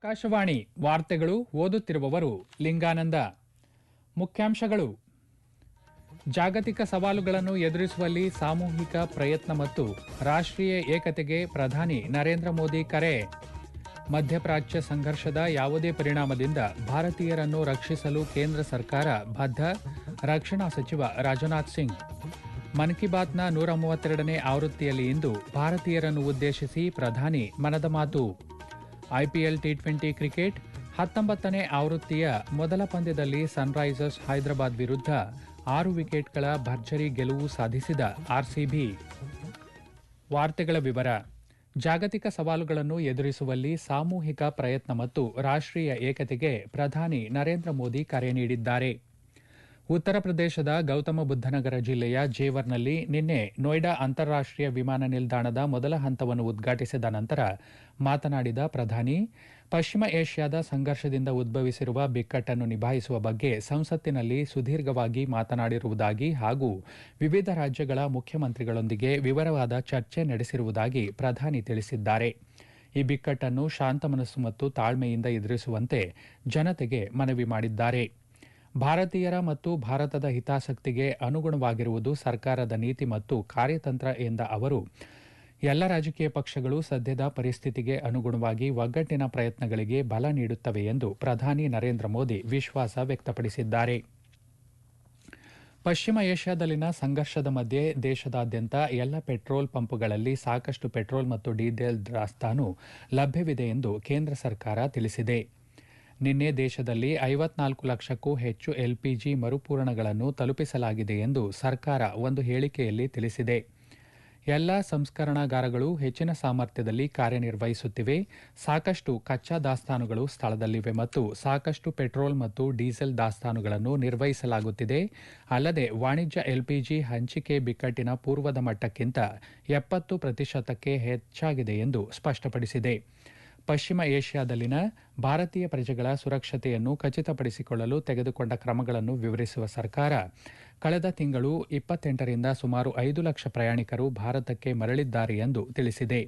ಆಕಾಶವಾಣಿ ವಾರ್ತೆಗಳು ಓದುತ್ತಿರುವವರು ಲಿಂಗಾನಂದ. ಮುಖ್ಯಾಂಶಗಳು: ಜಾಗತಿಕ ಸವಾಲುಗಳನ್ನು ಎದುರಿಸುವಲ್ಲಿ ಸಾಮೂಹಿಕ ಪ್ರಯತ್ನ ಮತ್ತು ರಾಷ್ಟ್ರೀಯ ಏಕತೆಗೆ ಪ್ರಧಾನಿ ನರೇಂದ್ರ ಮೋದಿ ಕರೆ. ಮಧ್ಯಪ್ರಾಚ್ಯ ಸಂಘರ್ಷದ ಯಾವುದೇ ಪರಿಣಾಮದಿಂದ ಭಾರತೀಯರನ್ನು ರಕ್ಷಿಸಲು ಕೇಂದ್ರ ಸರ್ಕಾರ ಬದ್ಧ. ರಕ್ಷಣಾ ಸಚಿವ ರಾಜನಾಥ್ ಸಿಂಗ್. ಮನ್ ಕಿ ಬಾತ್ನ 132ನೇ ಆವೃತ್ತಿಯಲ್ಲಿ ಇಂದು ಭಾರತೀಯರನ್ನು ಉದ್ದೇಶಿಸಿ ಪ್ರಧಾನಿ ಮನದ ಮಾತು. ಐಪಿಎಲ್ ಟಿ20 ಕ್ರಿಕೆಟ್ 19ನೇ ಆವೃತ್ತಿಯ ಮೊದಲ ಪಂದ್ಯದಲ್ಲಿ ಸನ್ರೈಸರ್ಸ್ ಹೈದರಾಬಾದ್ ವಿರುದ್ಧ 6 ವಿಕೆಟ್ಗಳ ಭರ್ಜರಿ ಗೆಲುವು ಸಾಧಿಸಿದ ಆರ್ಸಿಬಿ. ವಾರ್ತೆಗಳ ವಿವರ. ಜಾಗತಿಕ ಸವಾಲುಗಳನ್ನು ಎದುರಿಸುವಲ್ಲಿ ಸಾಮೂಹಿಕ ಪ್ರಯತ್ನ ಮತ್ತು ರಾಷ್ಟ್ರೀಯ ಏಕತೆಗೆ ಪ್ರಧಾನಿ ನರೇಂದ್ರ ಮೋದಿ ಕರೆ ನೀಡಿದ್ದಾರೆ. ಉತ್ತರ ಪ್ರದೇಶದ ಗೌತಮ ಬುದ್ಧನಗರ ಜಿಲ್ಲೆಯ ಜೇವರ್ನಲ್ಲಿ ನಿನ್ನೆ ನೋಯ್ಡಾ ಅಂತಾರಾಷ್ಟೀಯ ವಿಮಾನ ನಿಲ್ದಾಣದ ಮೊದಲ ಹಂತವನ್ನು ಉದ್ಘಾಟಿಸಿದ ನಂತರ ಮಾತನಾಡಿದ ಪ್ರಧಾನಿ, ಪಶ್ಚಿಮ ಏಷ್ಯಾದ ಸಂಘರ್ಷದಿಂದ ಉದ್ಭವಿಸಿರುವ ಬಿಕ್ಕಟ್ಟನ್ನು ನಿಭಾಯಿಸುವ ಬಗ್ಗೆ ಸಂಸತ್ತಿನಲ್ಲಿ ಸುದೀರ್ಘವಾಗಿ ಮಾತನಾಡಿರುವುದಾಗಿ ಹಾಗೂ ವಿವಿಧ ರಾಜ್ಯಗಳ ಮುಖ್ಯಮಂತ್ರಿಗಳೊಂದಿಗೆ ವಿವರವಾದ ಚರ್ಚೆ ನಡೆಸಿರುವುದಾಗಿ ಪ್ರಧಾನಿ ತಿಳಿಸಿದ್ದಾರೆ. ಈ ಬಿಕ್ಕಟ್ಟನ್ನು ಶಾಂತ ಮನಸ್ಸು ಮತ್ತು ತಾಳ್ಮೆಯಿಂದ ಎದುರಿಸುವಂತೆ ಜನತೆಗೆ ಮನವಿ ಮಾಡಿದ್ದಾರೆ. ಭಾರತೀಯರ ಮತ್ತು ಭಾರತದ ಹಿತಾಸಕ್ತಿಗೆ ಅನುಗುಣವಾಗಿರುವುದು ಸರ್ಕಾರದ ನೀತಿ ಮತ್ತು ಕಾರ್ಯತಂತ್ರ ಎಂದ ಅವರು, ಎಲ್ಲ ರಾಜಕೀಯ ಪಕ್ಷಗಳು ಸದ್ಯದ ಪರಿಸ್ಥಿತಿಗೆ ಅನುಗುಣವಾಗಿ ಒಗ್ಗಟ್ಟಿನ ಪ್ರಯತ್ನಗಳಿಗೆ ಬಲ ನೀಡುತ್ತವೆ ಎಂದು ಪ್ರಧಾನಿ ನರೇಂದ್ರ ಮೋದಿ ವಿಶ್ವಾಸ ವ್ಯಕ್ತಪಡಿಸಿದ್ದಾರೆ. ಪಶ್ಚಿಮ ಏಷ್ಯಾದಲ್ಲಿನ ಸಂಘರ್ಷದ ಮಧ್ಯೆ ದೇಶದಾದ್ಯಂತ ಎಲ್ಲ ಪೆಟ್ರೋಲ್ ಪಂಪ್ಗಳಲ್ಲಿ ಸಾಕಷ್ಟು ಪೆಟ್ರೋಲ್ ಮತ್ತು ಡೀಸೆಲ್ ದಾಸ್ತಾನು ಲಭ್ಯವಿದೆ ಎಂದು ಕೇಂದ್ರ ಸರ್ಕಾರ ತಿಳಿಸಿದೆ. ನಿನ್ನೆ ದೇಶದಲ್ಲಿ 54 ಲಕ್ಷಕ್ಕೂ ಹೆಚ್ಚು ಎಲ್ಪಿಜಿ ಮರುಪೂರಣಗಳನ್ನು ತಲುಪಿಸಲಾಗಿದೆ ಎಂದು ಸರ್ಕಾರ ಒಂದು ಹೇಳಿಕೆಯಲ್ಲಿ ತಿಳಿಸಿದೆ. ಎಲ್ಲ ಸಂಸ್ಕರಣಾಗಾರಗಳು ಹೆಚ್ಚಿನ ಸಾಮರ್ಥ್ಯದಲ್ಲಿ ಕಾರ್ಯನಿರ್ವಹಿಸುತ್ತಿವೆ, ಸಾಕಷ್ಟು ಕಚ್ಚಾ ದಾಸ್ತಾನುಗಳು ಸ್ಥಳದಲ್ಲಿವೆ ಮತ್ತು ಸಾಕಷ್ಟು ಪೆಟ್ರೋಲ್ ಮತ್ತು ಡೀಸೆಲ್ ದಾಸ್ತಾನುಗಳನ್ನು ನಿರ್ವಹಿಸಲಾಗುತ್ತಿದೆ. ಅಲ್ಲದೆ ವಾಣಿಜ್ಯ ಎಲ್ಪಿಜಿ ಹಂಚಿಕೆ ಬಿಕ್ಕಟ್ಟಿನ ಪೂರ್ವದ ಮಟ್ಟಕ್ಕಿಂತ 70% ಹೆಚ್ಚಾಗಿದೆ ಎಂದು ಸ್ಪಷ್ಟಪಡಿಸಿದೆ. ಪಶ್ಚಿಮ ಏಷ್ಯಾದಲ್ಲಿನ ಭಾರತೀಯ ಪ್ರಜೆಗಳ ಸುರಕ್ಷತೆಯನ್ನು ಖಚಿತಪಡಿಸಿಕೊಳ್ಳಲು ತೆಗೆದುಕೊಂಡ ಕ್ರಮಗಳನ್ನು ವಿವರಿಸುವ ಸರ್ಕಾರ, ಕಳೆದ ತಿಂಗಳು 28ರಿಂದ ಸುಮಾರು 5 ಲಕ್ಷ ಪ್ರಯಾಣಿಕರು ಭಾರತಕ್ಕೆ ಮರಳಿದ್ದಾರೆ ಎಂದು ತಿಳಿಸಿದೆ.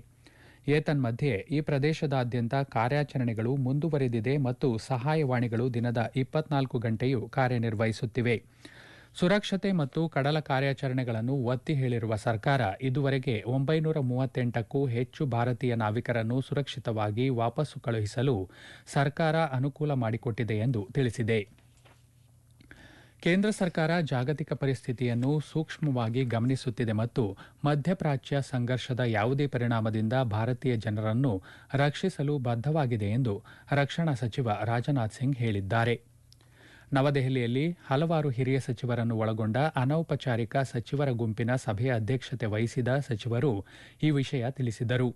ಏತನ್ಮಧ್ಯೆ ಈ ಪ್ರದೇಶದಾದ್ಯಂತ ಕಾರ್ಯಾಚರಣೆಗಳು ಮುಂದುವರೆದಿದೆ ಮತ್ತು ಸಹಾಯವಾಣಿಗಳು ದಿನದ 24 ಗಂಟೆಯೂ ಕಾರ್ಯನಿರ್ವಹಿಸುತ್ತಿವೆ. ಸುರಕ್ಷತೆ ಮತ್ತು ಕಡಲ ಕಾರ್ಯಾಚರಣೆಗಳನ್ನು ಒತ್ತಿ ಹೇಳಿರುವ ಸರ್ಕಾರ, ಇದುವರೆಗೆ 938ಕ್ಕೂ ಹೆಚ್ಚು ಭಾರತೀಯ ನಾವಿಕರನ್ನು ಸುರಕ್ಷಿತವಾಗಿ ವಾಪಸ್ಸು ಕಳುಹಿಸಲು ಸರ್ಕಾರ ಅನುಕೂಲ ಮಾಡಿಕೊಟ್ಟಿದೆ ಎಂದು ತಿಳಿಸಿದೆ. ಕೇಂದ್ರ ಸರ್ಕಾರ ಜಾಗತಿಕ ಪರಿಸ್ಥಿತಿಯನ್ನು ಸೂಕ್ಷ್ಮವಾಗಿ ಗಮನಿಸುತ್ತಿದೆ ಮತ್ತು ಮಧ್ಯಪ್ರಾಚ್ಯ ಸಂಘರ್ಷದ ಯಾವುದೇ ಪರಿಣಾಮದಿಂದ ಭಾರತೀಯ ಜನರನ್ನು ರಕ್ಷಿಸಲು ಬದ್ಧವಾಗಿದೆ ಎಂದು ರಕ್ಷಣಾ ಸಚಿವ ರಾಜನಾಥ್ ಸಿಂಗ್ ಹೇಳಿದ್ದಾರೆ. ನವದೆಹಲಿಯಲ್ಲಿ ಹಲವಾರು ಹಿರಿಯ ಸಚಿವರನ್ನು ಒಳಗೊಂಡ ಅನೌಪಚಾರಿಕ ಸಚಿವರ ಗುಂಪಿನ ಸಭೆಯ ಅಧ್ಯಕ್ಷತೆ ವಹಿಸಿದ ಸಚಿವರು ಈ ವಿಷಯ ತಿಳಿಸಿದರು.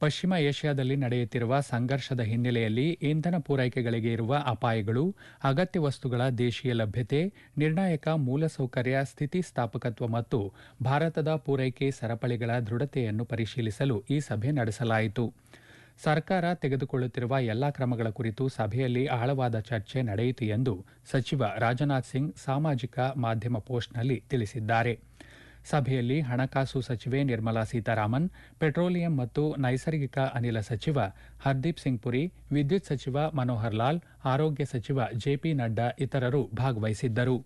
ಪಶ್ಚಿಮ ಏಷ್ಯಾದಲ್ಲಿ ನಡೆಯುತ್ತಿರುವ ಸಂಘರ್ಷದ ಹಿನ್ನೆಲೆಯಲ್ಲಿ ಇಂಧನ ಪೂರೈಕೆಗಳಿಗೆ ಇರುವ ಅಪಾಯಗಳು, ಅಗತ್ಯ ವಸ್ತುಗಳ ದೇಶೀಯ ಲಭ್ಯತೆ, ನಿರ್ಣಾಯಕ ಮೂಲಸೌಕರ್ಯ ಸ್ಥಿತಿಸ್ಥಾಪಕತ್ವ ಮತ್ತು ಭಾರತದ ಪೂರೈಕೆ ಸರಪಳಿಗಳ ದೃಢತೆಯನ್ನು ಪರಿಶೀಲಿಸಲು ಈ ಸಭೆ ನಡೆಸಲಾಯಿತು. ಸರ್ಕಾರ ತೆಗೆದುಕೊಳ್ಳುತ್ತಿರುವ ಎಲ್ಲಾ ಕ್ರಮಗಳ ಕುರಿತು ಸಭೆಯಲ್ಲಿ ಆಳವಾದ ಚರ್ಚೆ ನಡೆಯಿತು ಎಂದು ಸಚಿವ ರಾಜನಾಥ್ ಸಿಂಗ್ ಸಾಮಾಜಿಕ ಮಾಧ್ಯಮ ಪೋಸ್ಟ್ನಲ್ಲಿ ತಿಳಿಸಿದ್ದಾರೆ. ಸಭೆಯಲ್ಲಿ ಹಣಕಾಸು ಸಚಿವೆ ನಿರ್ಮಲಾ ಸೀತಾರಾಮನ್, ಪೆಟ್ರೋಲಿಯಂ ಮತ್ತು ನೈಸರ್ಗಿಕ ಅನಿಲ ಸಚಿವ ಹರ್ದೀಪ್ ಸಿಂಗ್ ಪುರಿ, ವಿದ್ಯುತ್ ಸಚಿವ ಮನೋಹರ್ ಲಾಲ್, ಆರೋಗ್ಯ ಸಚಿವ ಜೆಪಿ ನಡ್ಡಾ ಇತರರು ಭಾಗವಹಿಸಿದ್ದರು.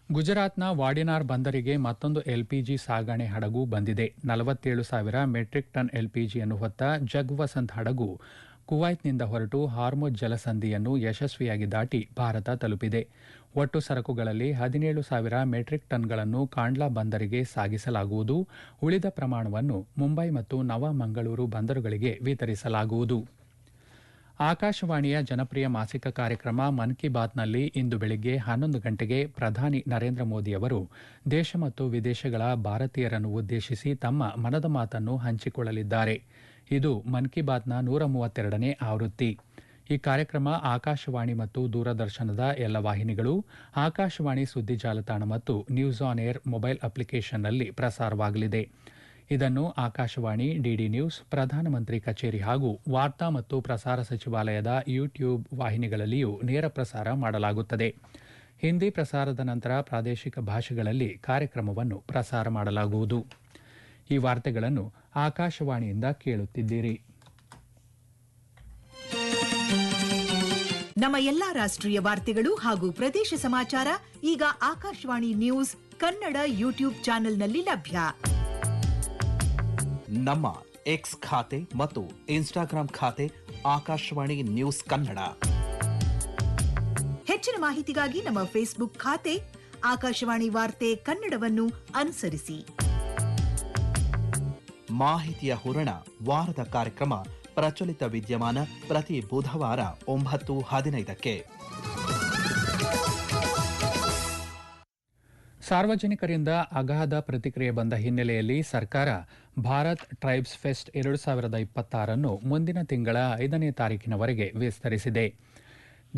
ಗುಜರಾತ್ನ ವಾಡಿನಾರ್ ಬಂದರಿಗೆ ಮತ್ತೊಂದು ಎಲ್ಪಿಜಿ ಸಾಗಣೆ ಹಡಗು ಬಂದಿದೆ. 47,000 ಮೆಟ್ರಿಕ್ ಟನ್ ಎಲ್ಪಿಜಿಯನ್ನು ಹೊತ್ತ ಜಗ್ವಸಂತ್ ಹಡಗು ಕುವೈತ್ನಿಂದ ಹೊರಟು ಹಾರ್ಮುಜ್ ಜಲಸಂಧಿಯನ್ನು ಯಶಸ್ವಿಯಾಗಿ ದಾಟಿ ಭಾರತ ತಲುಪಿದೆ. ಒಟ್ಟು ಸರಕುಗಳಲ್ಲಿ 17,000 ಮೆಟ್ರಿಕ್ ಟನ್ಗಳನ್ನು ಕಾಂಡ್ಲಾ ಬಂದರಿಗೆ ಸಾಗಿಸಲಾಗುವುದು. ಉಳಿದ ಪ್ರಮಾಣವನ್ನು ಮುಂಬೈ ಮತ್ತು ನವ ಮಂಗಳೂರು ಬಂದರುಗಳಿಗೆ ವಿತರಿಸಲಾಗುವುದು. ಆಕಾಶವಾಣಿಯ ಜನಪ್ರಿಯ ಮಾಸಿಕ ಕಾರ್ಯಕ್ರಮ ಮನ್ ಕಿ ಬಾತ್ನಲ್ಲಿ ಇಂದು ಬೆಳಗ್ಗೆ 11 ಗಂಟೆಗೆ ಪ್ರಧಾನಿ ನರೇಂದ್ರ ಮೋದಿ ಅವರು ದೇಶ ಮತ್ತು ವಿದೇಶಗಳ ಭಾರತೀಯರನ್ನು ಉದ್ದೇಶಿಸಿ ತಮ್ಮ ಮನದ ಮಾತನ್ನು ಹಂಚಿಕೊಳ್ಳಲಿದ್ದಾರೆ. ಇದು ಮನ್ ಕಿ ಬಾತ್ನ 132ನೇ ಆವೃತ್ತಿ. ಈ ಕಾರ್ಯಕ್ರಮ ಆಕಾಶವಾಣಿ ಮತ್ತು ದೂರದರ್ಶನದ ಎಲ್ಲ ವಾಹಿನಿಗಳು, ಆಕಾಶವಾಣಿ ಸುದ್ದಿ ಜಾಲತಾಣ ಮತ್ತು ನ್ಯೂಸ್ ಆನ್ ಏರ್ ಮೊಬೈಲ್ ಅಪ್ಲಿಕೇಶನ್ನಲ್ಲಿ ಪ್ರಸಾರವಾಗಲಿದೆ. ಇದನ್ನು ಆಕಾಶವಾಣಿ, ಡಿಡಿ ನ್ಯೂಸ್, ಪ್ರಧಾನಮಂತ್ರಿ ಕಚೇರಿ ಹಾಗೂ ವಾರ್ತಾ ಮತ್ತು ಪ್ರಸಾರ ಸಚಿವಾಲಯದ ಯೂಟ್ಯೂಬ್ ವಾಹಿನಿಗಳಲ್ಲಿಯೂ ನೇರ ಪ್ರಸಾರ ಮಾಡಲಾಗುತ್ತದೆ. ಹಿಂದಿ ಪ್ರಸಾರದ ನಂತರ ಪ್ರಾದೇಶಿಕ ಭಾಷೆಗಳಲ್ಲಿ ಕಾರ್ಯಕ್ರಮವನ್ನು ಪ್ರಸಾರ ಮಾಡಲಾಗುವುದು. ಈ ವಾರ್ತೆಗಳನ್ನು ಆಕಾಶವಾಣಿಯಿಂದ ಕೇಳುತ್ತಿದ್ದೀರಿ. ನಮ್ಮ ಎಲ್ಲಾ ರಾಷ್ಟ್ರೀಯ ವಾರ್ತೆಗಳು ಹಾಗೂ ಪ್ರದೇಶ ಸಮಾಚಾರ ಈಗ ಆಕಾಶವಾಣಿ ನ್ಯೂಸ್ ಕನ್ನಡ ಯೂಟ್ಯೂಬ್ ಚಾನೆಲ್ನಲ್ಲಿ ಲಭ್ಯ. ನಮ್ಮ ಎಕ್ಸ್ ಖಾತೆ ಮತ್ತು ಇನ್ಸ್ಟಾಗ್ರಾಂ ಖಾತೆ ಆಕಾಶವಾಣಿ ನ್ಯೂಸ್ ಕನ್ನಡ. ಹೆಚ್ಚಿನ ಮಾಹಿತಿಗಾಗಿ ನಮ್ಮ ಫೇಸ್ಬುಕ್ ಖಾತೆ ಆಕಾಶವಾಣಿ ವಾರ್ತೆ ಕನ್ನಡವನ್ನು ಅನುಸರಿಸಿ. ಮಾಹಿತಿಯ ಹೂರಣ ವಾರದ ಕಾರ್ಯಕ್ರಮ ಪ್ರಚಲಿತ ವಿದ್ಯಮಾನ ಪ್ರತಿ ಬುಧವಾರ 9:15ಕ್ಕೆ. ಸಾರ್ವಜನಿಕರಿಂದ ಅಗಾಧ ಪ್ರತಿಕ್ರಿಯೆ ಬಂದ ಹಿನ್ನೆಲೆಯಲ್ಲಿ ಸರ್ಕಾರ ಭಾರತ್ ಟ್ರೈಬ್ಸ್ ಫೆಸ್ಟ್ 2026 ಮುಂದಿನ ತಿಂಗಳ 5ನೇ ತಾರೀಕಿನವರೆಗೆ ವಿಸ್ತರಿಸಿದೆ.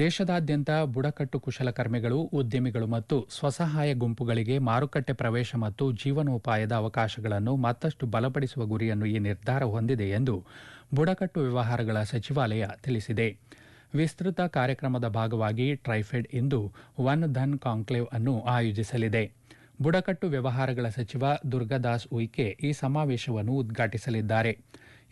ದೇಶದಾದ್ಯಂತ ಬುಡಕಟ್ಟು ಕುಶಲಕರ್ಮಿಗಳು, ಉದ್ಯಮಿಗಳು ಮತ್ತು ಸ್ವಸಹಾಯ ಗುಂಪುಗಳಿಗೆ ಮಾರುಕಟ್ಟೆ ಪ್ರವೇಶ ಮತ್ತು ಜೀವನೋಪಾಯದ ಅವಕಾಶಗಳನ್ನು ಮತ್ತಷ್ಟು ಬಲಪಡಿಸುವ ಗುರಿಯನ್ನು ಈ ನಿರ್ಧಾರ ಹೊಂದಿದೆ ಎಂದು ಬುಡಕಟ್ಟು ವ್ಯವಹಾರಗಳ ಸಚಿವಾಲಯ ತಿಳಿಸಿದೆ. ವಿಸ್ತೃತ ಕಾರ್ಯಕ್ರಮದ ಭಾಗವಾಗಿ ಟ್ರೈಫೆಡ್ ಇಂದು ವನ್ ಧನ್ ಕಾಂಕ್ಲೇವ್ ಅನ್ನು ಆಯೋಜಿಸಲಿದೆ. ಬುಡಕಟ್ಟು ವ್ಯವಹಾರಗಳ ಸಚಿವ ದುರ್ಗಾದಾಸ್ ಉಯಿಕೆ ಈ ಸಮಾವೇಶವನ್ನು ಉದ್ಘಾಟಿಸಲಿದ್ದಾರೆ.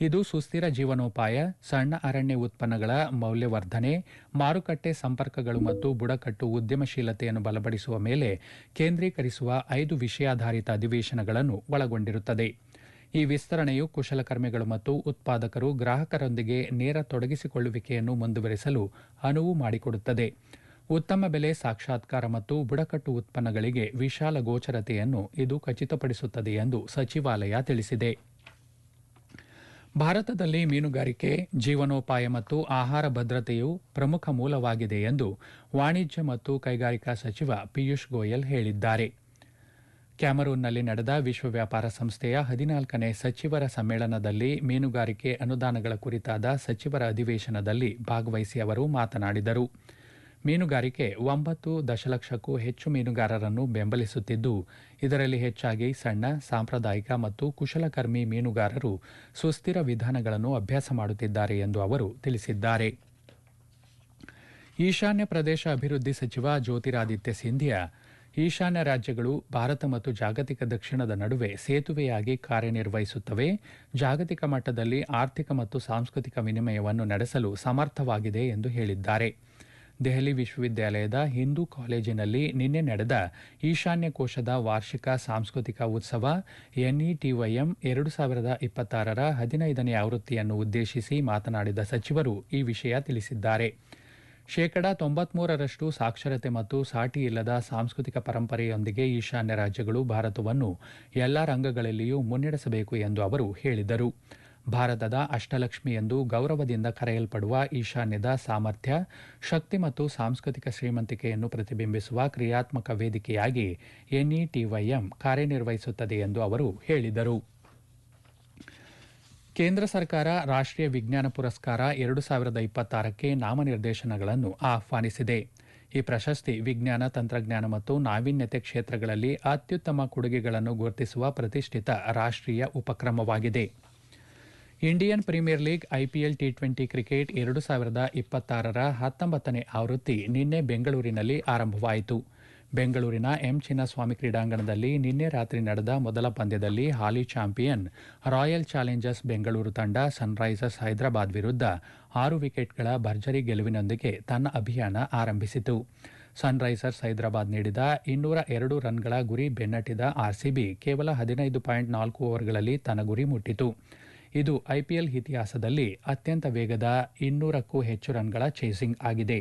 ಇದು ಸುಸ್ಥಿರ ಜೀವನೋಪಾಯ, ಸಣ್ಣ ಅರಣ್ಯ ಉತ್ಪನ್ನಗಳ ಮೌಲ್ಯವರ್ಧನೆ, ಮಾರುಕಟ್ಟೆ ಸಂಪರ್ಕಗಳು ಮತ್ತು ಬುಡಕಟ್ಟು ಉದ್ಯಮಶೀಲತೆಯನ್ನು ಬಲಪಡಿಸುವ ಮೇಲೆ ಕೇಂದ್ರೀಕರಿಸುವ 5 ವಿಷಯಾಧಾರಿತ ಅಧಿವೇಶನಗಳನ್ನು ಒಳಗೊಂಡಿರುತ್ತದೆ. ಈ ವಿಸ್ತರಣೆಯು ಕುಶಲಕರ್ಮಿಗಳು ಮತ್ತು ಉತ್ಪಾದಕರು ಗ್ರಾಹಕರೊಂದಿಗೆ ನೇರ ತೊಡಗಿಸಿಕೊಳ್ಳುವಿಕೆಯನ್ನು ಮುಂದುವರಿಸಲು ಅನುವು ಮಾಡಿಕೊಡುತ್ತದೆ. ಉತ್ತಮ ಬೆಲೆ ಸಾಕ್ಷಾತ್ಕಾರ ಮತ್ತು ಬುಡಕಟ್ಟು ಉತ್ಪನ್ನಗಳಿಗೆ ವಿಶಾಲ ಗೋಚರತೆಯನ್ನು ಇದು ಖಚಿತಪಡಿಸುತ್ತದೆ ಎಂದು ಸಚಿವಾಲಯ ತಿಳಿಸಿದೆ. ಭಾರತದಲ್ಲಿ ಮೀನುಗಾರಿಕೆ ಜೀವನೋಪಾಯ ಮತ್ತು ಆಹಾರ ಭದ್ರತೆಯು ಪ್ರಮುಖ ಮೂಲವಾಗಿದೆ ಎಂದು ವಾಣಿಜ್ಯ ಮತ್ತು ಕೈಗಾರಿಕಾ ಸಚಿವ ಪಿಯೂಷ್ ಗೋಯಲ್ ಹೇಳಿದ್ದಾರೆ. ಕ್ಯಾಮರೂನ್ನಲ್ಲಿ ನಡೆದ ವಿಶ್ವ ವ್ಯಾಪಾರ ಸಂಸ್ಥೆಯ 14ನೇ ಸಚಿವರ ಸಮ್ಮೇಳನದಲ್ಲಿ ಮೀನುಗಾರಿಕೆ ಅನುದಾನಗಳ ಕುರಿತಾದ ಸಚಿವರ ಅಧಿವೇಶನದಲ್ಲಿ ಭಾಗವಹಿಸಿ ಅವರು ಮಾತನಾಡಿದರು. ಮೀನುಗಾರಿಕೆ 9 ದಶಲಕ್ಷಕ್ಕೂ ಹೆಚ್ಚು ಮೀನುಗಾರರನ್ನು ಬೆಂಬಲಿಸುತ್ತಿದ್ದು, ಇದರಲ್ಲಿ ಹೆಚ್ಚಾಗಿ ಸಣ್ಣ, ಸಾಂಪ್ರದಾಯಿಕ ಮತ್ತು ಕುಶಲಕರ್ಮಿ ಮೀನುಗಾರರು ಸುಸ್ಥಿರ ವಿಧಾನಗಳನ್ನು ಅಭ್ಯಾಸ ಮಾಡುತ್ತಿದ್ದಾರೆ ಎಂದು ಅವರು ತಿಳಿಸಿದ್ದಾರೆ. ಈಶಾನ್ಯ ಪ್ರದೇಶ ಅಭಿವೃದ್ಧಿ ಸಚಿವ ಜ್ಯೋತಿರಾದಿತ್ಯ ಸಿಂಧಿಯಾ ಈಶಾನ್ಯ ರಾಜ್ಯಗಳು ಭಾರತ ಮತ್ತು ಜಾಗತಿಕ ದಕ್ಷಿಣದ ನಡುವೆ ಸೇತುವೆಯಾಗಿ ಕಾರ್ಯನಿರ್ವಹಿಸುತ್ತವೆ, ಜಾಗತಿಕ ಮಟ್ಟದಲ್ಲಿ ಆರ್ಥಿಕ ಮತ್ತು ಸಾಂಸ್ಕೃತಿಕ ವಿನಿಮಯವನ್ನು ನಡೆಸಲು ಸಮರ್ಥವಾಗಿದೆ ಎಂದು ಹೇಳಿದ್ದಾರೆ. ದೆಹಲಿ ವಿಶ್ವವಿದ್ಯಾಲಯದ ಹಿಂದೂ ಕಾಲೇಜಿನಲ್ಲಿ ನಿನ್ನೆ ನಡೆದ ಈಶಾನ್ಯ ಕೋಶದ ವಾರ್ಷಿಕ ಸಾಂಸ್ಕೃತಿಕ ಉತ್ಸವ NETYM 2026ರ 15ನೇ ಆವೃತ್ತಿಯನ್ನು ಉದ್ದೇಶಿಸಿ ಮಾತನಾಡಿದ ಸಚಿವರು ಈ ವಿಷಯ ತಿಳಿಸಿದ್ದಾರೆ. 93% ಸಾಕ್ಷರತೆ ಮತ್ತು ಸಾಟಿ ಇಲ್ಲದ ಸಾಂಸ್ಕೃತಿಕ ಪರಂಪರೆಯೊಂದಿಗೆ ಈಶಾನ್ಯ ರಾಜ್ಯಗಳು ಭಾರತವನ್ನು ಎಲ್ಲ ರಂಗಗಳಲ್ಲಿಯೂ ಮುನ್ನಡೆಸಬೇಕು ಎಂದು ಅವರು ಹೇಳಿದರು. ಭಾರತದ ಅಷ್ಟಲಕ್ಷ್ಮಿ ಎಂದು ಗೌರವದಿಂದ ಕರೆಯಲ್ಪಡುವ ಈಶಾನ್ಯದ ಸಾಮರ್ಥ್ಯ, ಶಕ್ತಿ ಮತ್ತು ಸಾಂಸ್ಕೃತಿಕ ಶ್ರೀಮಂತಿಕೆಯನ್ನು ಪ್ರತಿಬಿಂಬಿಸುವ ಕ್ರಿಯಾತ್ಮಕ ವೇದಿಕೆಯಾಗಿ NETYM ಕಾರ್ಯನಿರ್ವಹಿಸುತ್ತದೆ ಎಂದು ಅವರು ಹೇಳಿದರು. ಕೇಂದ್ರ ಸರ್ಕಾರ ರಾಷ್ಟ್ರೀಯ ವಿಜ್ಞಾನ ಪುರಸ್ಕಾರ 2026ಕ್ಕೆ ನಾಮನಿರ್ದೇಶನಗಳನ್ನು ಆಹ್ವಾನಿಸಿದೆ. ಈ ಪ್ರಶಸ್ತಿ ವಿಜ್ಞಾನ, ತಂತ್ರಜ್ಞಾನ ಮತ್ತು ನಾವೀನ್ಯತೆ ಕ್ಷೇತ್ರಗಳಲ್ಲಿ ಅತ್ಯುತ್ತಮ ಕೊಡುಗೆಗಳನ್ನು ಗುರುತಿಸುವ ಪ್ರತಿಷ್ಠಿತ ರಾಷ್ಟ್ರೀಯ ಉಪಕ್ರಮವಾಗಿದೆ. Indian Premier League IPL T20 cricket 2026ರ 19ನೇ ಆವೃತ್ತಿ ನಿನ್ನೆ ಬೆಂಗಳೂರಿನಲ್ಲಿ ಆರಂಭವಾಯಿತು. ಬೆಂಗಳೂರಿನ ಚಿನ್ನಸ್ವಾಮಿ ಕ್ರೀಡಾಂಗಣದಲ್ಲಿ ನಿನ್ನೆ ರಾತ್ರಿ ನಡೆದ ಮೊದಲ ಪಂದ್ಯದಲ್ಲಿ ಹಾಲಿ ಚಾಂಪಿಯನ್ ರಾಯಲ್ ಚಾಲೆಂಜರ್ಸ್ ಬೆಂಗಳೂರು ತಂಡ ಸನ್ರೈಸರ್ಸ್ ಹೈದರಾಬಾದ್ ವಿರುದ್ಧ 6 ವಿಕೆಟ್ಗಳ ಭರ್ಜರಿ ಗೆಲುವಿನೊಂದಿಗೆ ತನ್ನ ಅಭಿಯಾನ ಆರಂಭಿಸಿತು. ಸನ್ರೈಸರ್ಸ್ ಹೈದರಾಬಾದ್ ನೀಡಿದ 202 ರನ್ಗಳ ಗುರಿ ಬೆನ್ನಟ್ಟಿದ RCB ಕೇವಲ 15.4 ಓವರ್ಗಳಲ್ಲಿ ತನ್ನ ಗುರಿ ಮುಟ್ಟಿತು. ಇದು IPL ಇತಿಹಾಸದಲ್ಲಿ ಅತ್ಯಂತ ವೇಗದ 200ಕ್ಕೂ ಹೆಚ್ಚು ರನ್ಗಳ ಚೇಸಿಂಗ್ ಆಗಿದೆ.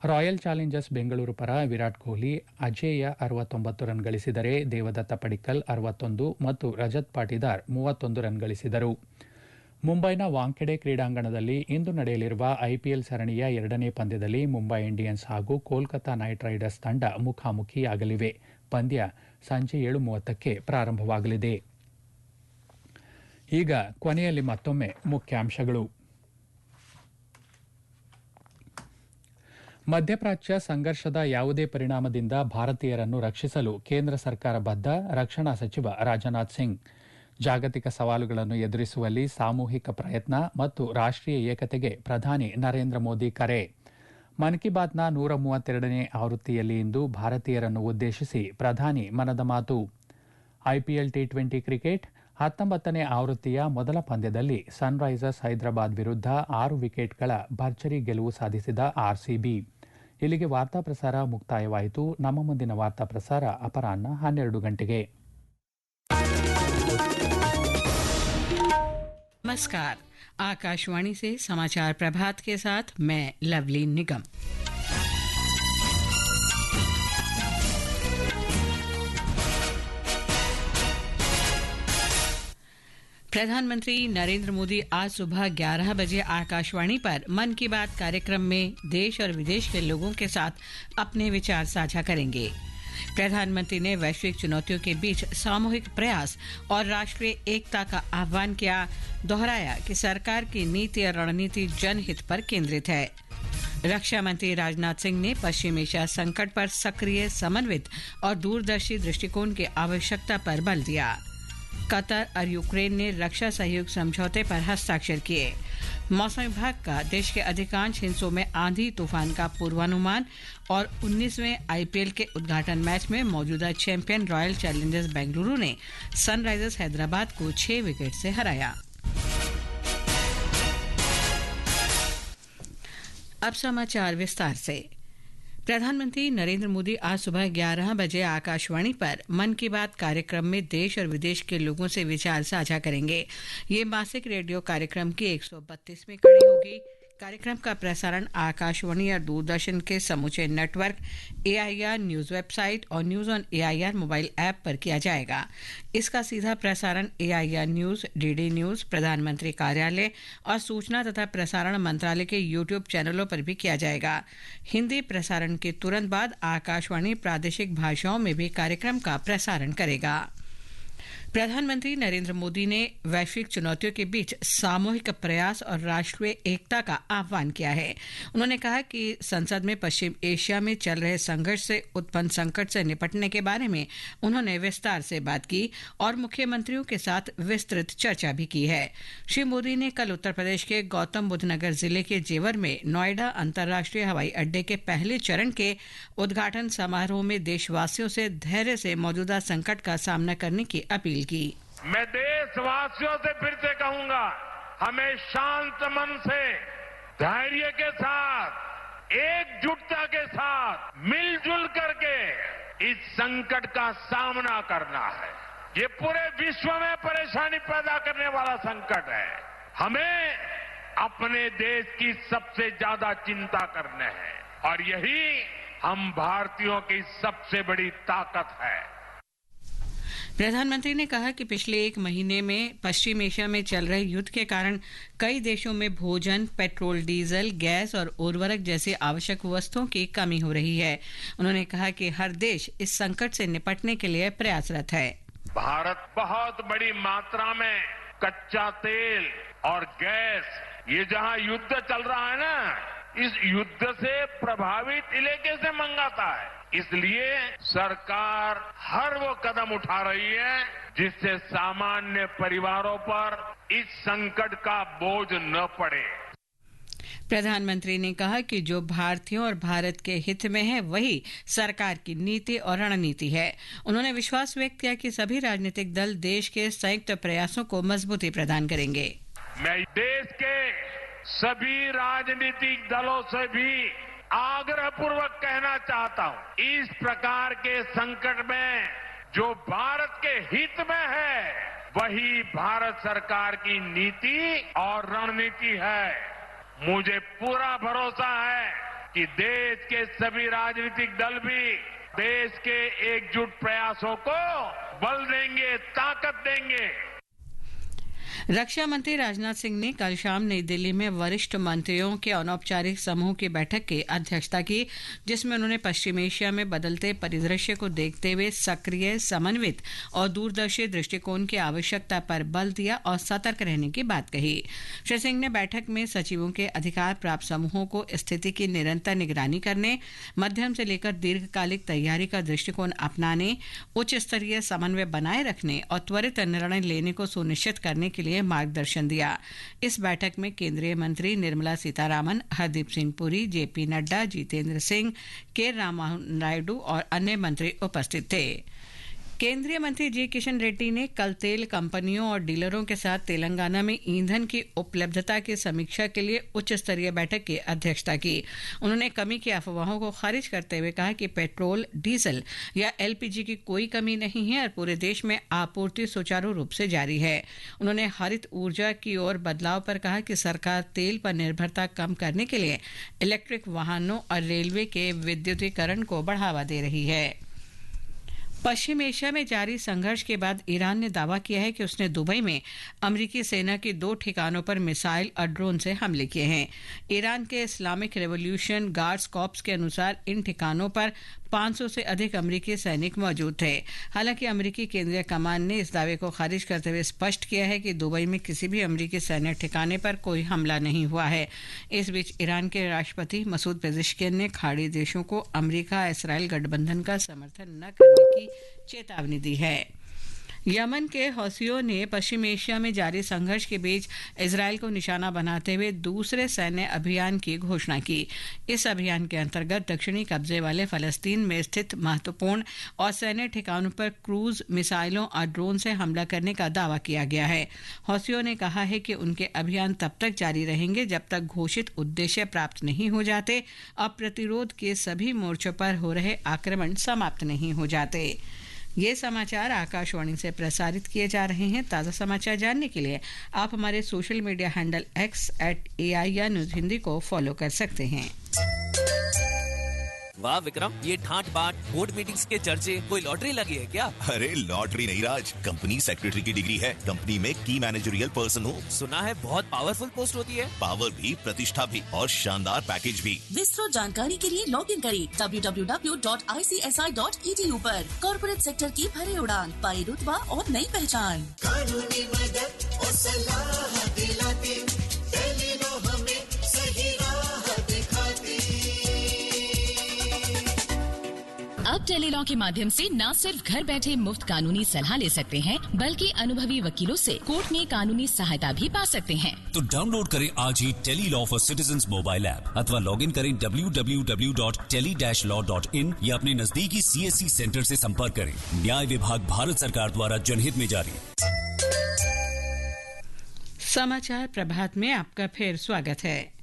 ರಾಯಲ್ ಚಾಲೆಂಜರ್ಸ್ ಬೆಂಗಳೂರು ಪರ ವಿರಾಟ್ ಕೊಹ್ಲಿ ಅಜೇಯ 69 ರನ್ ಗಳಿಸಿದರೆ ದೇವದತ್ತ ಪಡಿಕ್ಕಲ್ 61 ಮತ್ತು ರಜತ್ ಪಾಟಿದಾರ್ 31 ರನ್ ಗಳಿಸಿದರು. ಮುಂಬೈನ ವಾಂಖೆಡೆ ಕ್ರೀಡಾಂಗಣದಲ್ಲಿ ಇಂದು ನಡೆಯಲಿರುವ IPL ಸರಣಿಯ 2ನೇ ಪಂದ್ಯದಲ್ಲಿ ಮುಂಬೈ ಇಂಡಿಯನ್ಸ್ ಹಾಗೂ ಕೋಲ್ಕತಾ ನೈಟ್ ರೈಡರ್ಸ್ ತಂಡ ಮುಖಾಮುಖಿಯಾಗಲಿವೆ. ಪಂದ್ಯ ಸಂಜೆ 7:30ಕ್ಕೆ ಪ್ರಾರಂಭವಾಗಲಿದೆ. ಈಗ ಕೊನೆಯಲ್ಲಿ ಮತ್ತೊಮ್ಮೆ ಮುಖ್ಯಾಂಶಗಳು. ಮಧ್ಯಪ್ರಾಚ್ಯ ಸಂಘರ್ಷದ ಯಾವುದೇ ಪರಿಣಾಮದಿಂದ ಭಾರತೀಯರನ್ನು ರಕ್ಷಿಸಲು ಕೇಂದ್ರ ಸರ್ಕಾರ ಬದ್ಧ, ರಕ್ಷಣಾ ಸಚಿವ ರಾಜನಾಥ್ ಸಿಂಗ್. ಜಾಗತಿಕ ಸವಾಲುಗಳನ್ನು ಎದುರಿಸುವಲ್ಲಿ ಸಾಮೂಹಿಕ ಪ್ರಯತ್ನ ಮತ್ತು ರಾಷ್ಟ್ರೀಯ ಏಕತೆಗೆ ಪ್ರಧಾನಿ ನರೇಂದ್ರ ಮೋದಿ ಕರೆ. ಮನ್ ಕಿ ಬಾತ್ನ 132ನೇ ಆವೃತ್ತಿಯಲ್ಲಿ ಇಂದು ಭಾರತೀಯರನ್ನು ಉದ್ದೇಶಿಸಿ ಪ್ರಧಾನಿ ಮನದ ಮಾತು. IPL T20 ಕ್ರಿಕೆಟ್ 19ನೇ ಆವೃತ್ತಿಯ ಮೊದಲ ಪಂದ್ಯದಲ್ಲಿ ಸನ್ರೈಸರ್ಸ್ ಹೈದರಾಬಾದ್ ವಿರುದ್ಧ 6 ವಿಕೆಟ್ಗಳ ಭರ್ಜರಿ ಗೆಲುವು ಸಾಧಿಸಿದ ಆರ್ಸಿಬಿ. ಇಲ್ಲಿಗೆ ವಾರ್ತಾ ಪ್ರಸಾರ ಮುಕ್ತಾಯವಾಯಿತು. ನಮ್ಮ ಮುಂದಿನ ವಾರ್ತಾ ಪ್ರಸಾರ ಅಪರಾಹ್ನ 12 ಗಂಟೆಗೆ. नमस्कार, आकाशवाणी से समाचार प्रभात के साथ मैं लवली निगम। प्रधानमंत्री नरेंद्र मोदी आज सुबह 11 बजे आकाशवाणी पर मन की बात कार्यक्रम में देश और विदेश के लोगों के साथ अपने विचार साझा करेंगे। प्रधानमंत्री ने वैश्विक चुनौतियों के बीच सामूहिक प्रयास और राष्ट्रीय एकता का आह्वान किया, दोहराया कि सरकार की नीति और रणनीति जनहित पर केंद्रित है। रक्षा मंत्री राजनाथ सिंह ने पश्चिम एशिया संकट पर सक्रिय, समन्वित और दूरदर्शी दृष्टिकोण की आवश्यकता पर बल दिया। कतर और यूक्रेन ने रक्षा सहयोग समझौते पर हस्ताक्षर किए। मौसम विभाग का देश के अधिकांश हिस्सों में आंधी तूफान का पूर्वानुमान और 19वें आईपीएल के उद्घाटन मैच में मौजूदा चैंपियन रॉयल चैलेंजर्स बेंगलुरु ने सनराइजर्स हैदराबाद को 6 विकेट से हराया। अब समाचार विस्तार से। प्रधानमंत्री नरेंद्र मोदी आज सुबह 11 बजे आकाशवाणी पर मन की बात कार्यक्रम में देश और विदेश के लोगों से विचार साझा करेंगे। ये मासिक रेडियो कार्यक्रम की 132वीं कड़ी होगी। कार्यक्रम का प्रसारण आकाशवाणी और दूरदर्शन के समूचे नेटवर्क, एआईआर न्यूज वेबसाइट और news on AIR mobile app पर किया जाएगा। इसका सीधा प्रसारण एआईआर न्यूज, डीडी न्यूज, प्रधानमंत्री कार्यालय और सूचना तथा प्रसारण मंत्रालय के यूट्यूब चैनलों पर भी किया जाएगा। हिंदी प्रसारण के तुरंत बाद आकाशवाणी प्रादेशिक भाषाओं में भी कार्यक्रम का प्रसारण करेगा। प्रधानमंत्री नरेंद्र मोदी ने वैश्विक चुनौतियों के बीच सामूहिक प्रयास और राष्ट्रीय एकता का आह्वान किया है। उन्होंने कहा कि संसद में पश्चिम एशिया में चल रहे संघर्ष से उत्पन्न संकट से निपटने के बारे में उन्होंने विस्तार से बात की और मुख्यमंत्रियों के साथ विस्तृत चर्चा भी की है। श्री मोदी ने कल उत्तर प्रदेश के गौतम बुद्ध नगर जिले के जेवर में नोएडा अंतर्राष्ट्रीय हवाई अड्डे के पहले चरण के उद्घाटन समारोह में देशवासियों से धैर्य से मौजूदा संकट का सामना करने की अपील की। मैं देशवासियों से फिर से कहूंगा, हमें शांत मन से, धैर्य के साथ, एकजुटता के साथ, मिलजुल करके इस संकट का सामना करना है। ये पूरे विश्व में परेशानी पैदा करने वाला संकट है। हमें अपने देश की सबसे ज्यादा चिंता करने है और यही हम भारतीयों की सबसे बड़ी ताकत है। प्रधानमंत्री ने कहा कि पिछले 1 महीने में पश्चिम एशिया में चल रहे युद्ध के कारण कई देशों में भोजन, पेट्रोल, डीजल, गैस और उर्वरक जैसी आवश्यक वस्तुओं की कमी हो रही है। उन्होंने कहा कि हर देश इस संकट से निपटने के लिए प्रयासरत है। भारत बहुत बड़ी मात्रा में कच्चा तेल और गैस, ये जहां युद्ध चल रहा है ना, इस युद्ध से प्रभावित इलाके से मंगाता है। इसलिए सरकार हर वो कदम उठा रही है जिससे सामान्य परिवारों पर इस संकट का बोझ न पड़े। प्रधानमंत्री ने कहा कि जो भारतीयों और भारत के हित में है वही सरकार की नीति और रणनीति है। उन्होंने विश्वास व्यक्त किया कि सभी राजनीतिक दल देश के संयुक्त प्रयासों को मजबूती प्रदान करेंगे। मैं देश के सभी राजनीतिक दलों से भी आग्रहपूर्वक कहना चाहता हूं, इस प्रकार के संकट में जो भारत के हित में है वही भारत सरकार की नीति और रणनीति है। मुझे पूरा भरोसा है कि देश के सभी राजनीतिक दल भी देश के एकजुट प्रयासों को बल देंगे, ताकत देंगे। रक्षा मंत्री राजनाथ सिंह ने कल शाम नई दिल्ली में वरिष्ठ मंत्रियों के अनौपचारिक समूह की बैठक की अध्यक्षता की, जिसमें उन्होंने पश्चिम एशिया में बदलते परिदृश्य को देखते हुए सक्रिय, समन्वित और दूरदर्शी दृष्टिकोण की आवश्यकता पर बल दिया और सतर्क रहने की बात कही। श्री सिंह ने बैठक में सचिवों के अधिकार प्राप्त समूहों को स्थिति की निरंतर निगरानी करने, मध्यम से लेकर दीर्घकालिक तैयारी का दृष्टिकोण अपनाने, उच्च स्तरीय समन्वय बनाए रखने और त्वरित निर्णय लेने को सुनिश्चित करने के लिए मार्गदर्शन दिया। इस बैठक में केंद्रीय मंत्री निर्मला सीतारामन, हरदीप सिंह पुरी, जेपी नड्डा, जितेंद्र सिंह, के राममोहन नायडू और अन्य मंत्री उपस्थित थे। केंद्रीय मंत्री जी किशन रेड्डी ने कल तेल कंपनियों और डीलरों के साथ तेलंगाना में ईंधन की उपलब्धता की समीक्षा के लिए उच्च स्तरीय बैठक की अध्यक्षता की। उन्होंने कमी की अफवाहों को खारिज करते हुए कहा कि पेट्रोल, डीजल या एलपीजी की कोई कमी नहीं है और पूरे देश में आपूर्ति सुचारू रूप से जारी है। उन्होंने हरित ऊर्जा की ओर बदलाव पर कहा कि सरकार तेल पर निर्भरता कम करने के लिए इलेक्ट्रिक वाहनों और रेलवे के विद्युतीकरण को बढ़ावा दे रही है। पश्चिम एशिया में जारी संघर्ष के बाद ईरान ने दावा किया है कि उसने दुबई में अमेरिकी सेना के 2 ठिकानों पर मिसाइल और ड्रोन से हमले किए हैं। ईरान के इस्लामिक रेवोल्यूशन गार्ड्स कॉर्प्स के अनुसार इन ठिकानों पर 500 से अधिक अमेरिकी सैनिक मौजूद थे। हालांकि अमेरिकी केंद्रीय कमान ने इस दावे को खारिज करते हुए स्पष्ट किया है कि दुबई में किसी भी अमेरिकी सैन्य ठिकाने पर कोई हमला नहीं हुआ है। इस बीच ईरान के राष्ट्रपति मसूद पेजेश्कियन ने खाड़ी देशों को अमेरिका-इस्राइल गठबंधन का समर्थन न करने की चेतावनी दी है। यमन के हौसियों ने पश्चिम एशिया में जारी संघर्ष के बीच इजरायल को निशाना बनाते हुए दूसरे सैन्य अभियान की घोषणा की। इस अभियान के अंतर्गत दक्षिणी कब्जे वाले फलस्तीन में स्थित महत्वपूर्ण और सैन्य ठिकानों पर क्रूज मिसाइलों और ड्रोन से हमला करने का दावा किया गया है। हौसियों ने कहा है कि उनके अभियान तब तक जारी रहेंगे जब तक घोषित उद्देश्य प्राप्त नहीं हो जाते और प्रतिरोध के सभी मोर्चों पर हो रहे आक्रमण समाप्त नहीं हो जाते। ये समाचार आकाशवाणी से प्रसारित किए जा रहे हैं। ताज़ा समाचार जानने के लिए आप हमारे social media handle @AIR news Hindi को फॉलो कर सकते हैं। वाह विक्रम, ये ठाट बाट बोर्ड मीटिंग्स के चर्चे, कोई लॉटरी लगी है क्या? अरे लॉटरी नहीं राज, कंपनी सेक्रेटरी की डिग्री है, कंपनी में की मैनेजरियल पर्सन हूँ। सुना है बहुत पावरफुल पोस्ट होती है। पावर भी, प्रतिष्ठा भी और शानदार पैकेज भी। विस्तृत जानकारी के लिए लॉग इन करें www.icsi.edu पर। कॉर्पोरेट सेक्टर की भरे उड़ान, पाई रुतबा और नई पहचान। कानूनी मदद और सलाह दिलाती, टेलीनो हमें सही राह दिखाती। अब टेलीलॉ के माध्यम से न सिर्फ घर बैठे मुफ्त कानूनी सलाह ले सकते हैं, बल्कि अनुभवी वकीलों से कोर्ट में कानूनी सहायता भी पा सकते हैं। तो डाउनलोड करें आज ही Tele Law for citizens mobile app अथवा लॉग इन करें www.tele-law.in या अपने नजदीकी CSC सेंटर से संपर्क करें। न्याय विभाग भारत सरकार द्वारा जनहित में जारी। समाचार प्रभात में आपका फिर स्वागत है।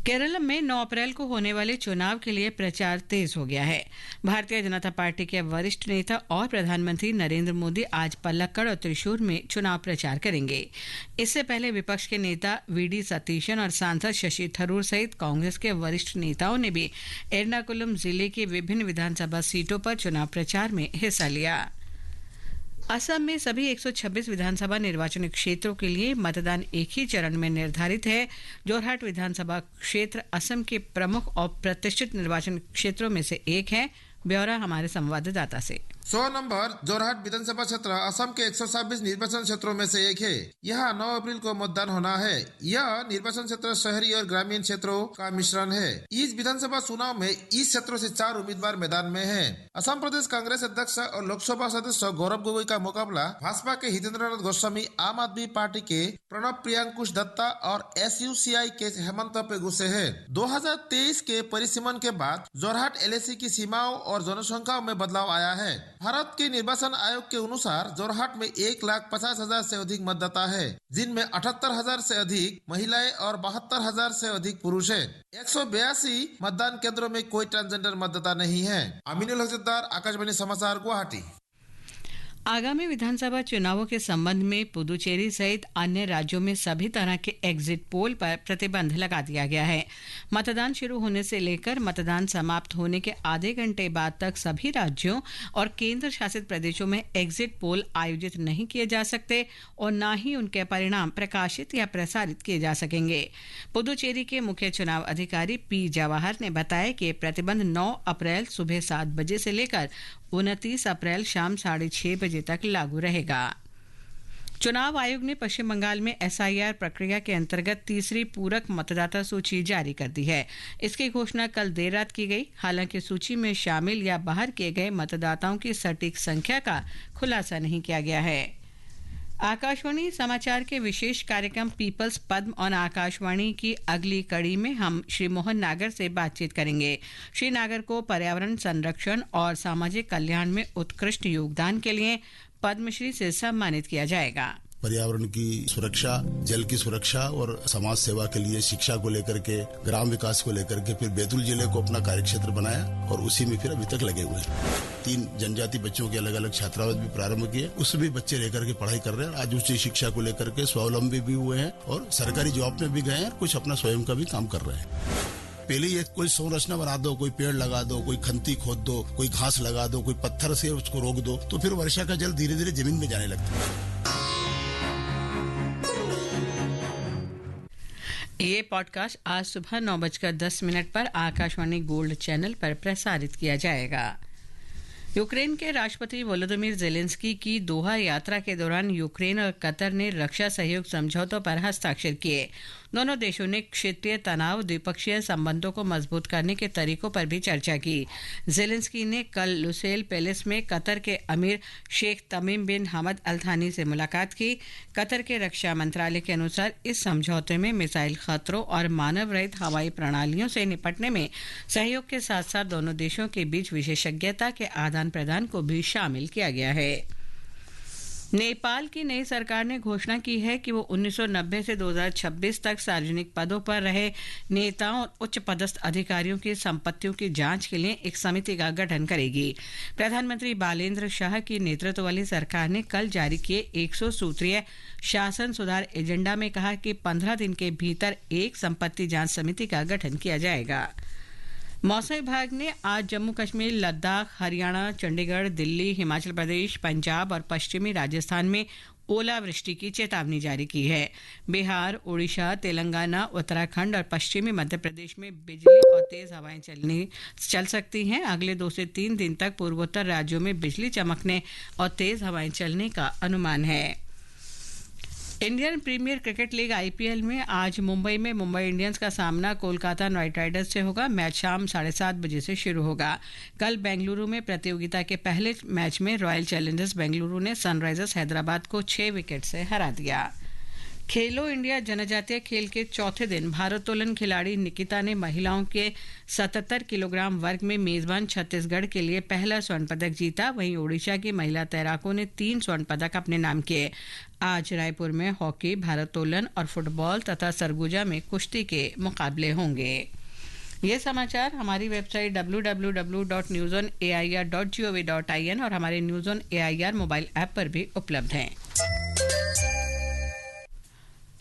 केरल में 9 अप्रैल को होने वाले चुनाव के लिए प्रचार तेज हो गया है। भारतीय जनता पार्टी के वरिष्ठ नेता और प्रधानमंत्री नरेंद्र मोदी आज पलक्कड़ और त्रिशूर में चुनाव प्रचार करेंगे। इससे पहले विपक्ष के नेता VD सतीशन और सांसद शशि थरूर सहित कांग्रेस के वरिष्ठ नेताओं ने भी एर्नाकुलम जिले की विभिन्न विधानसभा सीटों पर चुनाव प्रचार में हिस्सा लिया। असम में सभी 126 विधानसभा निर्वाचन क्षेत्रों के लिए मतदान एक ही चरण में निर्धारित है। जोरहाट विधानसभा क्षेत्र असम के प्रमुख और प्रतिष्ठित निर्वाचन क्षेत्रों में से एक है। ब्यौरा हमारे संवाददाता से। 100 नंबर जोरहाट विधानसभा क्षेत्र असम के 126 निर्वाचन क्षेत्रों में से एक है। यहाँ 9 अप्रैल को मतदान होना है। यह निर्वाचन क्षेत्र शहरी और ग्रामीण क्षेत्रों का मिश्रण है। इस विधानसभा चुनाव में इस क्षेत्रों से 4 उम्मीदवार मैदान में हैं। असम प्रदेश कांग्रेस अध्यक्ष और लोकसभा सदस्य गौरव गोगोई का मुकाबला भाजपा के हितेंद्रनाथ गोस्वामी, आम आदमी पार्टी के प्रणब प्रियंकुश दत्ता और SUCI के हेमंत पेगु से है। 2023 के परिसीमन के बाद जोरहाट LAC की सीमाओं और जनसंख्या में बदलाव आया है। भारत के निर्वाचन आयोग के अनुसार जोरहाट में 1,50,000 से अधिक मतदाता है, जिनमें 78,000 से अधिक महिलाएं और 72,000 से अधिक पुरुष हैं। 182 मतदान केंद्रों में कोई ट्रांसजेंडर मतदाता नहीं है। अमीनुल हक, आकाशवाणी समाचार, गुवाहाटी। आगामी विधानसभा चुनावों के संबंध में पुदुचेरी सहित अन्य राज्यों में सभी तरह के एग्जिट पोल पर प्रतिबंध लगा दिया गया है। मतदान शुरू होने से लेकर मतदान समाप्त होने के आधे घंटे बाद तक सभी राज्यों और केंद्र शासित प्रदेशों में एग्जिट पोल आयोजित नहीं किए जा सकते और न ही उनके परिणाम प्रकाशित या प्रसारित किए जा सकेंगे। पुदुचेरी के मुख्य चुनाव अधिकारी P जवाहर ने बताया कि प्रतिबंध 9 अप्रैल सुबह 7 बजे से लेकर 29 अप्रैल शाम 6:30 बजे तक लागू रहेगा। चुनाव आयोग ने पश्चिम बंगाल में SIR प्रक्रिया के अंतर्गत तीसरी पूरक मतदाता सूची जारी कर दी है। इसकी घोषणा कल देर रात की गई। हालांकि सूची में शामिल या बाहर किए गए मतदाताओं की सटीक संख्या का खुलासा नहीं किया गया है। आकाशवाणी समाचार के विशेष कार्यक्रम पीपल्स पद्म और आकाशवाणी की अगली कड़ी में हम श्री मोहन नागर से बातचीत करेंगे। श्री नागर को पर्यावरण संरक्षण और सामाजिक कल्याण में उत्कृष्ट योगदान के लिए पद्मश्री से सम्मानित किया जाएगा। पर्यावरण की सुरक्षा, जल की सुरक्षा और समाज सेवा के लिए शिक्षा को लेकर के, ग्राम विकास को लेकर के फिर बैतूल जिले को अपना कार्यक्षेत्र बनाया और उसी में फिर अभी तक लगे हुए हैं। 3 जनजाति बच्चों के अलग अलग छात्रावास भी प्रारंभ किए, उसमें भी बच्चे लेकर के पढ़ाई कर रहे हैं। आज उच्च शिक्षा को लेकर के स्वावलंबी भी हुए हैं और सरकारी जॉब में भी गए हैं, कुछ अपना स्वयं का भी काम कर रहे हैं। पहले ये कोई संरचना बना दो, कोई पेड़ लगा दो, कोई खंती खोद दो, कोई घास लगा दो, कोई पत्थर से उसको रोक दो, तो फिर वर्षा का जल धीरे धीरे जमीन में जाने लगता है। ये पॉडकास्ट आज सुबह 9:10 पर आकाशवाणी गोल्ड चैनल पर प्रसारित किया जाएगा। यूक्रेन के राष्ट्रपति वोलोदिमीर जेलेंस्की की दोहा यात्रा के दौरान यूक्रेन और कतर ने रक्षा सहयोग समझौतों पर हस्ताक्षर किए। दोनों देशों ने क्षेत्रीय तनाव, द्विपक्षीय संबंधों को मजबूत करने के तरीकों पर भी चर्चा की। जेलेंस्की ने कल लुसेल पैलेस में कतर के अमीर शेख तमीम बिन हमद अल थानी से मुलाकात की। कतर के रक्षा मंत्रालय के अनुसार इस समझौते में मिसाइल खतरों और मानव रहित हवाई प्रणालियों से निपटने में सहयोग के साथ साथ दोनों देशों के बीच विशेषज्ञता के आदान प्रदान को भी शामिल किया गया है। नेपाल की नई सरकार ने घोषणा की है कि वो 1990 से 2026 तक सार्वजनिक पदों पर रहे नेताओं और उच्च पदस्थ अधिकारियों की संपत्तियों की जांच के लिए एक समिति का गठन करेगी। प्रधानमंत्री बालेंद्र शाह की नेतृत्व वाली सरकार ने कल जारी किए 100 सूत्रीय शासन सुधार एजेंडा में कहा कि 15 दिन के भीतर एक संपत्ति जांच समिति का गठन किया जाएगा। मौसम विभाग ने आज जम्मू कश्मीर, लद्दाख, हरियाणा, चंडीगढ़, दिल्ली, हिमाचल प्रदेश, पंजाब और पश्चिमी राजस्थान में ओलावृष्टि की चेतावनी जारी की है। बिहार, ओडिशा, तेलंगाना, उत्तराखंड और पश्चिमी मध्य प्रदेश में बिजली और तेज हवाएं चल सकती हैं। अगले 2 से 3 दिन तक पूर्वोत्तर राज्यों में बिजली चमकने और तेज हवाएं चलने का अनुमान है। Indian premier cricket league IPL में आज मुंबई में मुंबई इंडियंस का सामना कोलकाता नाइट राइडर्स से होगा। मैच शाम 7:30 बजे से शुरू होगा। कल बेंगलुरु में प्रतियोगिता के पहले मैच में रॉयल चैलेंजर्स बेंगलुरु ने सनराइजर्स हैदराबाद को 6 विकेट से हरा दिया। खेलो इंडिया जनजातीय खेल के चौथे दिन भारोत्तोलन खिलाड़ी निकिता ने महिलाओं के 77 किलोग्राम वर्ग में मेजबान छत्तीसगढ़ के लिए पहला स्वर्ण पदक जीता। वहीं ओडिशा की महिला तैराकों ने 3 स्वर्ण पदक अपने नाम किए। आज रायपुर में हॉकी, भारोत्तोलन और फुटबॉल तथा सरगुजा में कुश्ती के मुकाबले होंगे। ये समाचार हमारी वेबसाइट www.newsonair.gov.in और हमारे news on AIR mobile app पर भी उपलब्ध हैं।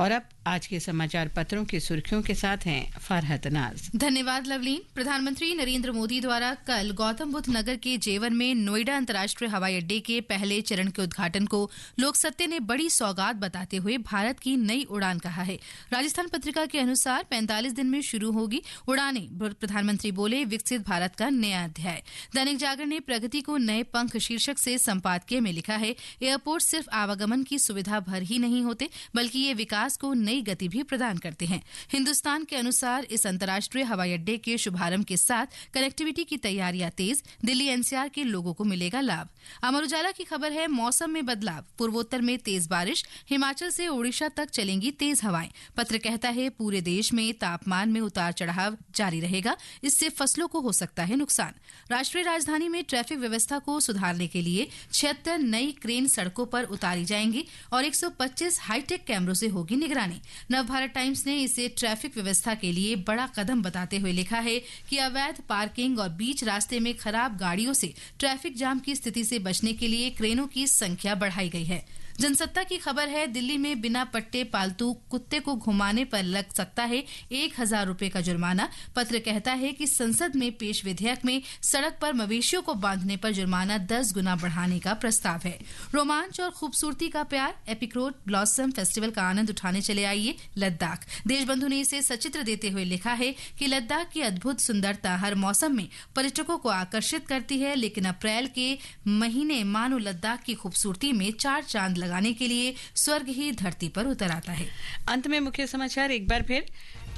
और अब आज के समाचार पत्रों की सुर्खियों के साथ हैं फरहत नाज। धन्यवाद लवलीन। प्रधानमंत्री नरेंद्र मोदी द्वारा कल गौतम बुद्ध नगर के जेवर में नोएडा अंतर्राष्ट्रीय हवाई अड्डे के पहले चरण के उद्घाटन को लोक सत्य ने बड़ी सौगात बताते हुए भारत की नई उड़ान कहा है। राजस्थान पत्रिका के अनुसार 45 दिन में शुरू होगी उड़ानें। प्रधानमंत्री बोले, विकसित भारत का नया अध्याय। दैनिक जागरण ने प्रगति को नए पंख शीर्षक से संपादकीय में लिखा है, एयरपोर्ट सिर्फ आवागमन की सुविधा भर ही नहीं होते बल्कि ये विकास को नई गति भी प्रदान करते हैं। हिंदुस्तान के अनुसार इस अंतर्राष्ट्रीय हवाई अड्डे के शुभारंभ के साथ कनेक्टिविटी की तैयारियां तेज, दिल्ली NCR के लोगों को मिलेगा लाभ। अमर उजाला की खबर है, मौसम में बदलाव, पूर्वोत्तर में तेज बारिश, हिमाचल से ओडिशा तक चलेंगी तेज हवाएं। पत्र कहता है, पूरे देश में तापमान में उतार चढ़ाव जारी रहेगा, इससे फसलों को हो सकता है नुकसान। राष्ट्रीय राजधानी में ट्रैफिक व्यवस्था को सुधारने के लिए 76 नई क्रेन सड़कों पर उतारी जाएंगी और 125 हाईटेक कैमरों से होगी निगरानी। नवभारत टाइम्स ने इसे ट्रैफिक व्यवस्था के लिए बड़ा कदम बताते हुए लिखा है कि अवैध पार्किंग और बीच रास्ते में खराब गाड़ियों से ट्रैफिक जाम की स्थिति से बचने के लिए क्रेनों की संख्या बढ़ाई गई है। जनसत्ता की खबर है, दिल्ली में बिना पट्टे पालतू कुत्ते को घुमाने पर लग सकता है 1,000 रुपए का जुर्माना। पत्र कहता है कि संसद में पेश विधेयक में सड़क पर मवेशियों को बांधने पर जुर्माना 10 गुना बढ़ाने का प्रस्ताव है। रोमांच और खूबसूरती का प्यार, एपिक्रोट ब्लॉसम फेस्टिवल का आनंद उठाने चले आइए लद्दाख। देशबंधु ने इसे सचित्र देते हुए लिखा है कि लद्दाख की अद्भुत सुंदरता हर मौसम में पर्यटकों को आकर्षित करती है, लेकिन अप्रैल के महीने मानो लद्दाख की खूबसूरती में 4 चांद लगाने के लिए स्वर्ग ही धरती पर उतर आता है। अंत में मुख्य समाचार एक बार फिर।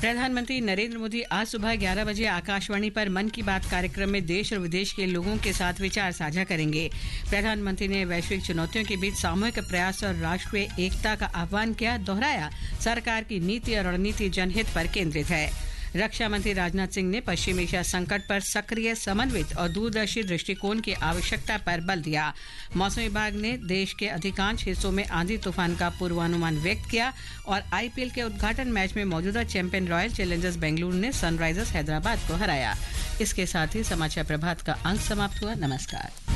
प्रधानमंत्री नरेंद्र मोदी आज सुबह 11 बजे आकाशवाणी पर मन की बात कार्यक्रम में देश और विदेश के लोगों के साथ विचार साझा करेंगे। प्रधानमंत्री ने वैश्विक चुनौतियों के बीच सामूहिक प्रयास और राष्ट्रीय एकता का आह्वान किया। दोहराया, सरकार की नीति और रणनीति जनहित पर केंद्रित है। रक्षा मंत्री राजनाथ सिंह ने पश्चिम एशिया संकट पर सक्रिय, समन्वित और दूरदर्शी दृष्टिकोण की आवश्यकता पर बल दिया। मौसम विभाग ने देश के अधिकांश हिस्सों में आंधी तूफान का पूर्वानुमान व्यक्त किया और आईपीएल के उद्घाटन मैच में मौजूदा चैंपियन रॉयल चैलेंजर्स बेंगलुरु ने सनराइजर्स हैदराबाद को हराया। इसके साथ ही समाचार प्रभात का अंक समाप्त हुआ। नमस्कार।